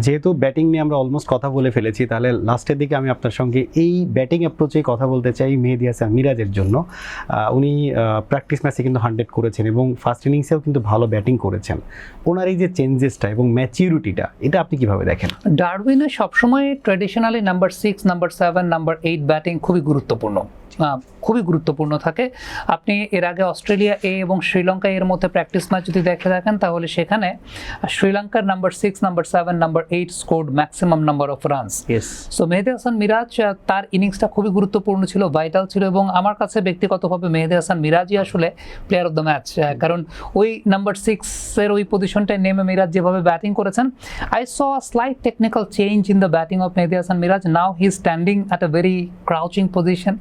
যেহেতু ব্যাটিং নিয়ে আমরা অলমোস্ট কথা বলে ফেলেছি, তাহলে লাস্টের দিকে আমি আপনার সঙ্গে এই ব্যাটিং অ্যাপ্রোচেই কথা বলতে চাই মেহেদী হাসান মিরাজের জন্য। উনি প্র্যাকটিস ম্যাচে কিন্তু 100 করেছেন এবং ফার্স্ট ইনিংসেও কিন্তু ভালো ব্যাটিং করেছেন। ওনার এই যে চেঞ্জেসটা এবং ম্যাচিউরিটিটা, এটা আপনি কিভাবে দেখেন? ডারউইনে সবসময় traditionally number 6, number 7, number 8 batting খুবই গুরুত্বপূর্ণ থাকে। আপনি এর আগে অস্ট্রেলিয়া এ এবং শ্রীলঙ্কা এর মধ্যে প্র্যাকটিস ম্যাচ যদি দেখে থাকেন, তাহলে সেখানে শ্রীলঙ্কার number 6, number 7, number 8 scored maximum number of runs. So Mehedi Hasan Miraz তার ইনিংসটা খুবই গুরুত্বপূর্ণ ছিল, ভাইটাল ছিল, এবং আমার কাছে ব্যক্তিগতভাবে মেহেদী হাসান মিরাজই আসলে প্লেয়ার অফ দ্য ম্যাচ। কারণ ওই নাম্বার 6 এর ওই পজিশনটায় নেমে মিরাজ যেভাবে ব্যাটিং করেছেন, I saw a slight technical change in the batting of Mehedi Hasan Miraz. Now he is standing at a very crouching position,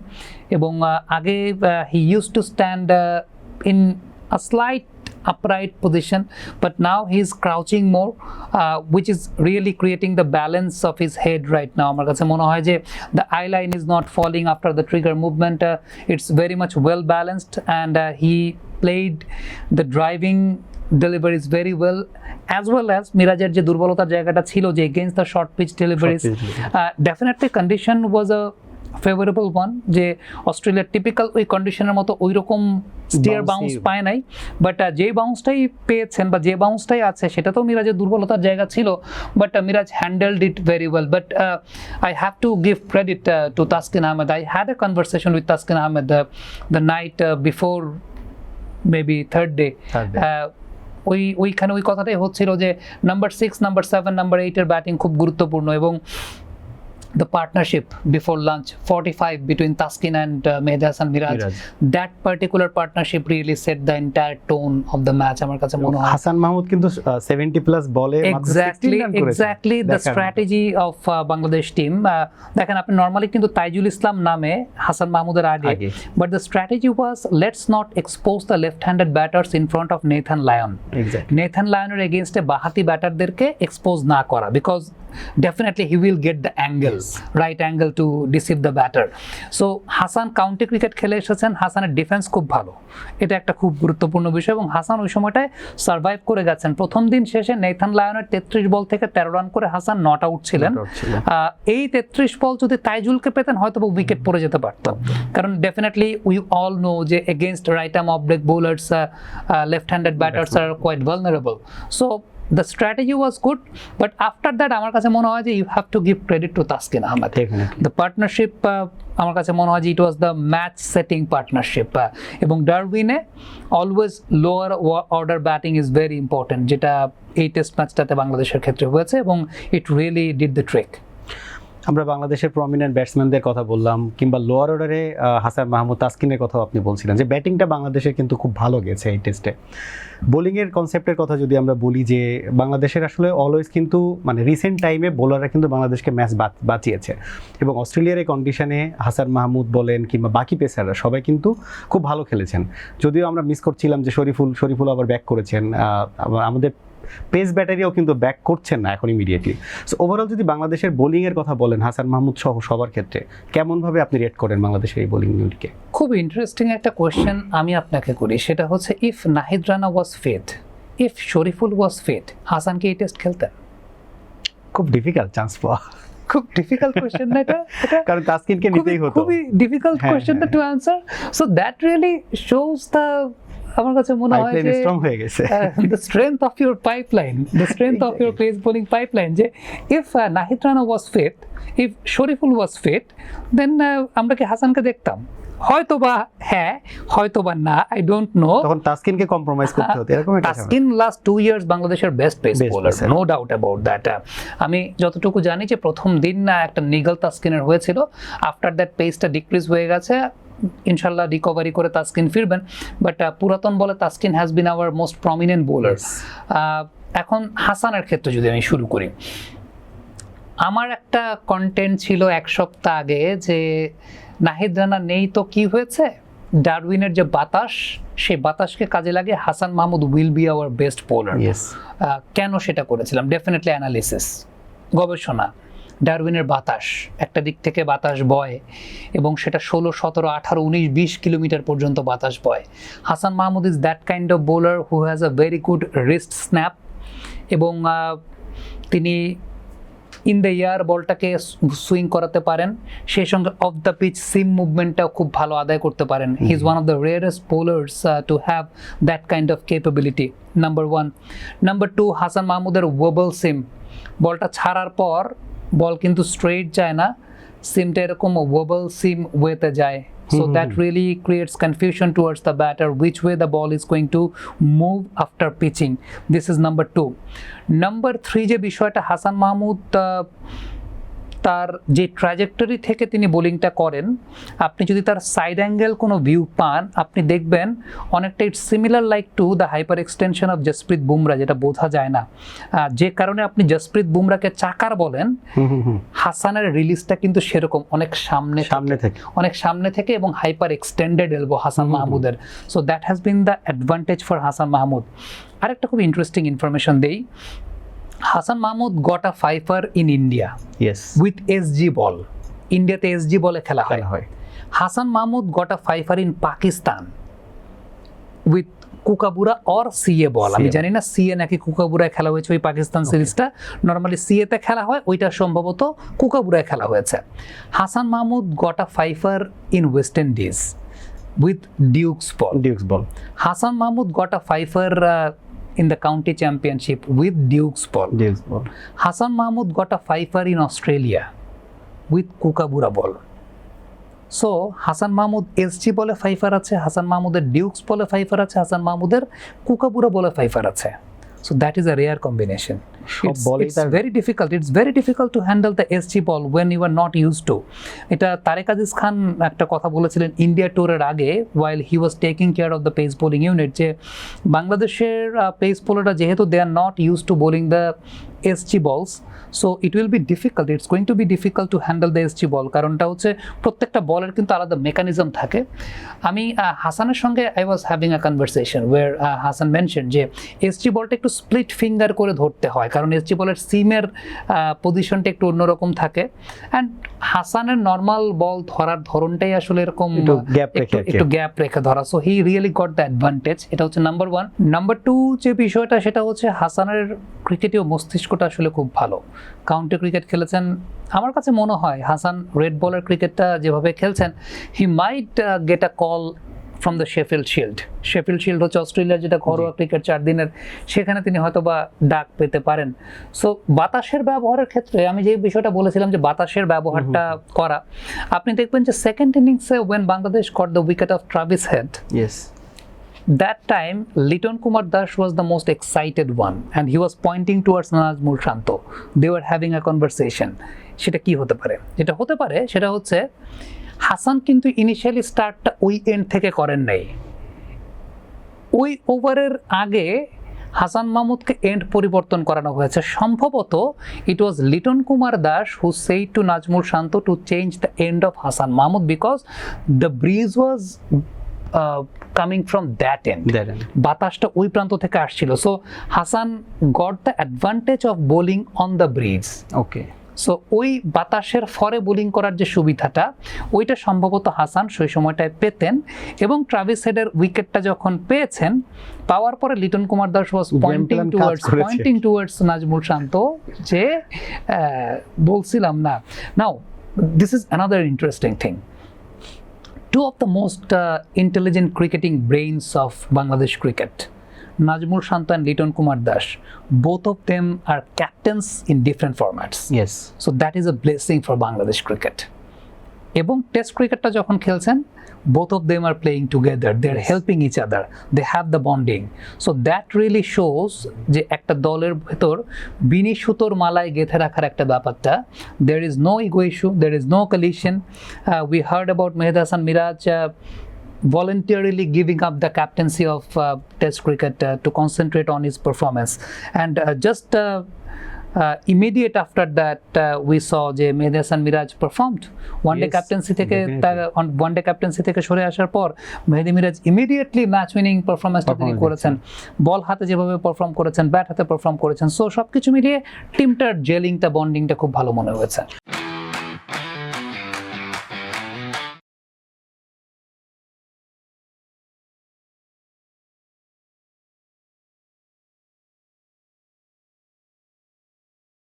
এবং আগে he use to stand in a slight upright position, but now he is crouching more, which is really creating the balance of his head right now. আমার কাছে মনে হয় যে the eye line is not falling after the trigger movement. It's very much well balanced, and he played the driving deliveries very well, as well as মিরাজের যে দুর্বলতার জায়গাটা ছিল যে against the short pitch deliveries, definitely condition was a favourable one, যে অস্ট্রেলিয়ার typical ওই কন্ডিশনের মতো ওই রকম স্টিয়ার বাউন্স পায় নাই, বাট যে বাউন্সটাই পেয়েছেন বা যে বাউন্সটাই আছে সেটা তো মিরাজের দুর্বলতার জায়গা ছিল, but Miraz handled it very well. But I have to give credit to Taskin Ahmed. I had a conversation with Taskin Ahmed the night before maybe third day. ওইখানে ওই কথাটাই হচ্ছিল যে নাম্বার 6, নাম্বার 7, নাম্বার 8 এর ব্যাটিং খুব গুরুত্বপূর্ণ, এবং the partnership before lunch 45 between Taskin and Meheদি Hasan Miraj, that particular partnership really set the entire tone of the match. আমার কাছে মনে হয় হাসান মাহমুদ কিন্তু 70 প্লাস বলে exactly the strategy of Bangladesh team. দেখেন আপনি নরমালি কিন্তু তাইজুল ইসলাম নামে হাসান মাহমুদের আগে, but the strategy was let's not expose the left-handed batters in front of Nathan Lyon. Nathan Lyoner against A বাহাতি ব্যাটারদেরকে expose না করা, because definitely he will get the angles, right angle to deceive the batter. So Hasan county cricket খেলে এসেছেন, হাসানের defence খুব ভালো, এটা একটা খুব গুরুত্বপূর্ণ বিষয়, এবং হাসান ওই সময়টায় সার্ভাইভ করে গেছেন। প্রথম দিন শেষে নেথান লায়নের 33 বল থেকে 13 রান করে হাসান নট আউট ছিলেন। এই 33 বল যদি তাইজুলকে পেতেন হয়তো উইকেট পড়ে যেতে পারত, কারণ ডেফিনেটলি উই অল নো যে against right arm off break bowlers left handed batters আর quite vulnerable. So the strategy was good, but after that আমার কাছে মনে হয় যে you have to give credit to Taskin Ahmed. The partnership আমার কাছে মনে হয় যে it was the match setting partnership, এবং ডারউইনে always lower order batting is very important, যেটা এই টেস্ট ম্যাচটাতে বাংলাদেশের ক্ষেত্রে হয়েছে, এবং it really did the trick. আমরা বাংলাদেশের প্রমিনেন্ট ব্যাটসম্যানদের কথা বললাম, কিংবা লোয়ার অর্ডারে হাসান মাহমুদ, তাসকিনের কথাও আপনি বলছিলেন যে ব্যাটিংটা বাংলাদেশের কিন্তু খুব ভালো গেছে এই টেস্টে। বোলিংয়ের কনসেপ্টের কথা যদি আমরা বলি, যে বাংলাদেশের আসলে অলওয়েজ কিন্তু মানে রিসেন্ট টাইমে বোলাররা কিন্তু বাংলাদেশকে ম্যাচ বাঁচিয়েছে, এবং অস্ট্রেলিয়ার এই কন্ডিশনে হাসান মাহমুদ বলেন কিংবা বাকি পেসাররা সবাই কিন্তু খুব ভালো খেলেছেন। যদিও আমরা মিস করছিলাম যে শরীফুল আবার ব্যাক করেছেন, আমাদের পেস ব্যাটারিও কিন্তু ব্যাক করছেন না এখন ইমিডিয়েটলি। সো ওভারঅল যদি বাংলাদেশের বোলিংয়ের কথা বলেন, হাসান মাহমুদ সহ সবার ক্ষেত্রে কেমনভাবে আপনি রেট করেন বাংলাদেশের এই বোলিং ইউনিটকে? খুব ইন্টারেস্টিং একটা কোয়েশ্চেন আমি আপনাকে করি, সেটা হচ্ছে if Nahid Rana was fit, if Shoriful was fit, Hasan কি এই টেস্ট খেলতেন? খুব ডিফিকাল্ট চান্স পাওয়া, খুব ডিফিকাল্ট কোয়েশ্চেন না এটা, কারণ তাসকিনকে নিতেই হতো, খুবই difficult question to answer. So that really shows the, আমার কাছে মনে হয় যে স্ট্রং হয়ে গেছে, the strength of your pipeline, the strength of your pace bowling pipeline, যে if Nahid Rana was fit, if Shoriful was fit, then আমরা কি হাসানকে দেখতাম? হয়তোবা হ্যাঁ, হয়তোবা না, আই ডোন্ট নো। তখন তাসকিনকে কম্প্রোমাইজ করতে হতো, এরকম একটা তাসকিন লাস্ট 2 ইয়ার্স বাংলাদেশের best pace bowler, no doubt about that. আমি যতটুকু জানি যে প্রথম দিন একটা নিগল তাসকিনের হয়েছিল, আফটার দ্যাট পেসটা ডিক্রিজ হয়ে গেছে, ইনশাল্লাহ রিকভারি করে তাসকিন ফিরবেন, বাট পুরাতন বলে Taskin has been hour most prominent bowler. এখন হাসানের ক্ষেত্রে যদি আমি শুরু করি, আমার একটা কন্টেন্ট ছিল এক সপ্তাহ আগে যে নাহিদ রানা নেই তো কি হয়েছে, ডারউইনের যে বাতাস, সেই বাতাসকে কাজে লাগে Hasan Mahmud will be our best bowler. কেন সেটা করেছিলাম? ডেফিনেটলি অ্যানালিসিস, গবেষণা। ডারউইনের বাতাস, একটা দিক থেকে বাতাস বয়, এবং সেটা 16, 17, 18, 19, 20 কিলোমিটার পর্যন্ত বাতাস বয়। Hasan Mahmud is that kind of bowler who has a very good wrist snap, এবং তিনি ইন দ্য এয়ার বলটাকে সুইং করাতে পারেন, সেই সঙ্গে অফ দ্য পিচ সিম মুভমেন্টটাও খুব ভালো আদায় করতে পারেন। He is one of the rarest bowlers to have that kind of capability, number 1। Number 2, Hasan মাহমুদের ওয়েবল সিম, বলটা ছাড়ার পর বল কিন্তু স্ট্রেট যায় না, সিমটা এরকম ওয়েবল সিম ওয়েতে যায়। So that really creates confusion towards the batter, which way the ball is going to move after pitching. This is number 2. Number 3 যে বিষয়টা, হাসান মাহমুদ তার যে ট্র্যাজেক্টরি থেকে তিনি বোলিংটা করেন, আপনি যদি তার সাইড অ্যাঙ্গেল কোনো ভিউ পান, আপনি দেখবেন অনেকটা it's similar like to the hyper extension of Jasprit Bumrah, যেটা বোঝা যায় না। যে কারণে আপনি জসপ্রীত বুমরাকে চাকার বলেন, হাসানের রিলিজটা কিন্তু সেরকম অনেক সামনে থেকে এবং হাইপার এক্সটেন্ডেড এলবো হাসান মাহমুদের। So that has been the advantage for Hasan Mahmud. আরেকটা খুব ইন্টারেস্টিং ইনফরমেশন দেই, Hassan Mahmood got a fifer in India. Yes. With SG ball. ইন্ডিয়াতে SG বলে খেলা হয়। Hasan Mahmud got a fifer in Pakistan with Kookaburra or CA ball. আমি জানি না সিএ নাকি কুকাবুরায় খেলা হয়েছে ওই পাকিস্তান সিরিজটা, নর্মালি সিএতে খেলা হয়, ওইটা সম্ভবত কুকাবুরায় খেলা হয়েছে। Hasan Mahmud got a fifer in West Indies with Duke's ball. Hassan Mahmood got a fifer in the county championship with Duke's ball. Hassan Mahmood got a fifer in Australia with Kookaburra ball. So Hassan Mahmood SG বলে Pfeiffer আছে, হাসান মাহমুদের Duke's বলে Pfeiffer আছে, হাসান মাহমুদের কুকাবুরা বলে Pfeiffer আছে। So that is a rare combination. It's very difficult to handle the SG ball when you are not used to. এটা তারেক আজিজ খান একটা কথা বলেছিলেন ইন্ডিয়া ট্যুরের আগে, while he was taking care of the pace bowling unit, যে বাংলাদেশের pace বোলাররা যেহেতু they are not used to bowling the SG balls, so it will be difficult, it's going to be difficult to handle the SG ball। কারণটা হচ্ছে প্রত্যেকটা বলের কিন্তু আলাদা mechanism থাকে। আমি হাসানের সঙ্গে I was having a conversation where Hasan mentioned যে SG বলটা একটু স্প্লিট ফিঙ্গার করে ধরতে হয়, কারণ SG বলের সিমের পজিশনটা একটু অন্যরকম থাকে, অ্যান্ড হাসানের নর্মাল বল ধরার ধরনটাই আসলে এরকম একটু গ্যাপ রেখে ধরা। So he really goat the advantage. এটা হচ্ছে নাম্বার 1। নাম্বার 2 যে বিষয়টা, সেটা হচ্ছে হাসানের ক্রিকেটীয় মস্তিষ্কটা আসলে খুব ভালো। কাউন্টি ক্রিকেট খেলেছেন, আমার কাছে মনে হয় হাসান রেড বলের ক্রিকেটটা যেভাবে খেলছেন, he might get a call from the Sheffield Shield হচ্ছে অস্ট্রেলিয়ার যেটা ঘরোয়া ক্রিকেট 4 দিনের, সেখানে তিনি হয়তো বা ডাক পেতে পারেন। সো বাতাসের ব্যবহারের ক্ষেত্রে আমি যে বিষয়টা বলেছিলাম যে বাতাসের ব্যবহারটা করা, আপনি দেখবেন যে সেকেন্ড ইনিংসে when Bangladesh got the wicket of Travis Head, that time Liton Kumar Dash was the most excited one and he was pointing towards Nazmul Shanto. They were having a conversation. সেটা কি হতে পারে? যেটা হতে পারে সেটা হচ্ছে হাসান কিন্তু ইনিশিয়ালি স্টার্টটা ওই এন্ড থেকে করেন নাই, ওই ওভারের আগে হাসান মাহমুদকে এন্ড পরিবর্তন করানো হয়েছে। সম্ভবত it was Liton Kumar Das who said to Najmul Shanto to change the end of Hasan Mahmud because the breeze was coming from that end, বাতাসটা ওই প্রান্ত থেকে আসছিল। So Hasan got the advantage of bowling on the breeze. Okay, so ওই বাতাসের ফরে বোলিং করার যে সুবিধাটা, ওইটা সম্ভবত হাসান সেই সময়টায় পেতেন, এবং ট্রাভিস হেডের উইকেটটা যখন পেয়েছেন, পাওয়ার পরে Liton Kumar Das was pointing towards Najmul Shanto, যে বলছিলাম না। Now this is another interesting thing, two of the most intelligent cricketing brains of Bangladesh cricket, Nazmul Shanto and Liton Kumar Dash, both of them are captains in different formats. Yes. So that is a blessing for Bangladesh cricket. এবং test ক্রিকেটটা যখন খেলছেন, both of them are playing together, they are helping each other, they have the bonding. So that really shows যে একটা দলের ভেতর বিনি সুতোর মালায় গেঁথে রাখার একটা ব্যাপারটা, there is no ego issue, there is no collision. We heard about Mehed Hasan Miraj voluntarily giving up the captaincy of test cricket to concentrate on his performance, and just immediate after that we saw যে মেহেদী Hasan Miraj performed one day captaincy থেকে, one day captaincy থেকে সরে আসার পর মেহেদী Miraj immediately match winning পারফরম্যান্সটা তিনি করেছেন, বল হাতে যেভাবে পারফর্ম করেছেন, ব্যাট হাতে পারফর্ম করেছেন। সো সবকিছু মিলিয়ে টিমটার জেলিংটা, বন্ডিংটা খুব ভালো মনে হয়েছে।